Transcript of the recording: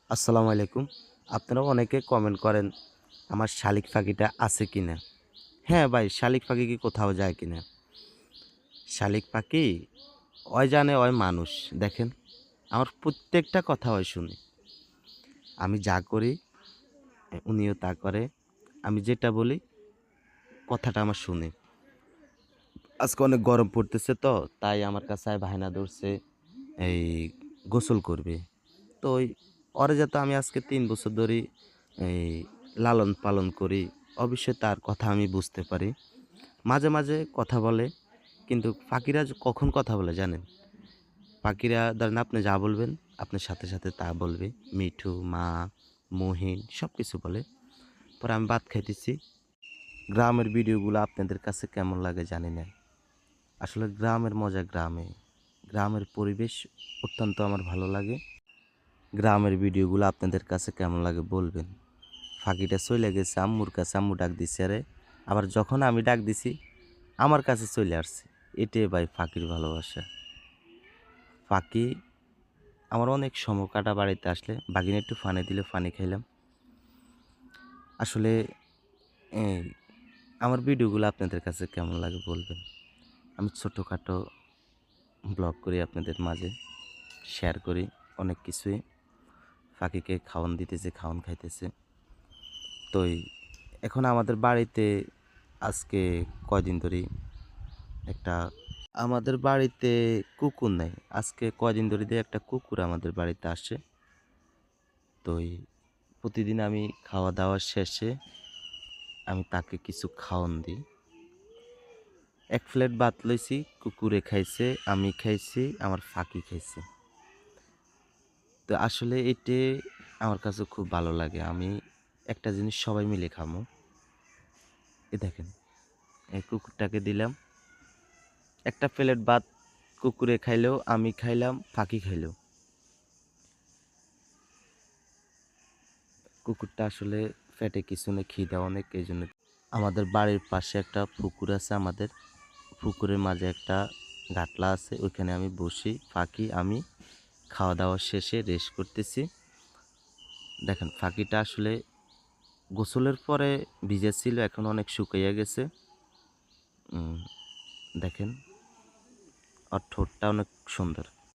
আসসালামু আলাইকুম। আপনারা অনেকে কমেন্ট করেন আমার শালিক পাখিটা আছে কিনা? হ্যাঁ ভাই, শালিক পাখি কি কোথাও যায় কিনা? শালিক পাখি ওই জানে ওই মানুষ। দেখেন, আমার প্রত্যেকটা কথা ওই শুনে। আমি যা করি উনিও তা করে। আমি যেটা বলি কথাটা আমার শুনে। আজকে অনেক গরম পড়তেছে তো তাই আমার কাছে বাহানা ধরছে এই গোসল করবে। তো ওরে যাতে আমি আজকে ৩ বছর ধরে এই লালন পালন করি, অবশ্যই তার কথা আমি বুঝতে পারি। মাঝে, মাঝে কথা বলে, কিন্তু পাখিরা কখন কথা বলে জানেন? পাখিরা ধরেন আপনি যা বলবেন, আপনার সাথে, সাথে তা বলবে। মিঠু, মা, মহিন সবকিছু বলে। পরে আমি ভাত খাইতেছি। গ্রামের ভিডিওগুলো আপনাদের কাছে কেমন লাগে জানি না। আসলে গ্রামের মজা গ্রামে। গ্রামের পরিবেশ অত্যন্ত আমার ভালো লাগে। গ্রামের ভিডিওগুলো আপনাদের কাছে কেমন লাগে বলবেন। ফাঁকিটা চইলা গেছে আম্মুর কাছে, আম্মু ডাক দিছে আরে। আবার যখন আমি ডাক দিছি, আমার কাছে চলে আসছে। এটাই ভাই ফাঁকির ভালোবাসা। ফাঁকি আমার অনেক সময় কাটা বাড়িতে আসলে বাগিনে একটু ফানি দিলে ফানি খাইলাম। আসলে এই আমার ভিডিওগুলো আপনাদের কাছে কেমন লাগে বলবেন। আমি ছোটোখাটো ব্লগ করি আপনাদের মাঝে, শেয়ার করি অনেক কিছুই। ফাঁকিকে খাওয়ান দিতেছে, খাওয়ান খাইতেছে। তো এখন আমাদের বাড়িতে আজকে কয়দিন ধরেই একটা আমাদের বাড়িতে কুকুর নাই। আজকে কয়দিন ধরে দিয়ে একটা কুকুর আমাদের বাড়িতে আসে। তো প্রতিদিন আমি খাওয়া-দাওয়া শেষে আমি তাকে কিছু খাওয়ান দিই। ১ প্লেট ভাত লইছি, কুকুরে খাইছে, আমি খাইছি, আমার ফাঁকি খাইছে। তো আসলে এটে আমার কাছে খুব ভালো লাগে। আমি একটা জিনিস সবাই মিলে খামু। এই দেখেন, এই কুকুরটাকে দিলাম। একটা প্লেট ভাত কুকুরে খাইলেও, আমি খাইলাম, ফাঁকি খাইলো। কুকুরটা আসলে পেটে কিছু নেই, খিদা অনেক এইজন্য। আমাদের বাড়ির পাশে একটা পুকুর আছে আমাদের। পুকুরের মাঝে একটা গাটলা আছে, ওইখানে আমি বসি, ফাঁকি আমি খাওয়া-দাওয়া শেষে রেস্ট করতেছি। দেখেন ফাঁকিটা আসলে গোসলের পরে ভিজে ছিল, এখন অনেক শুকাইয়া গেছে। দেখেন ওর ঠোঁটটা অনেক সুন্দর।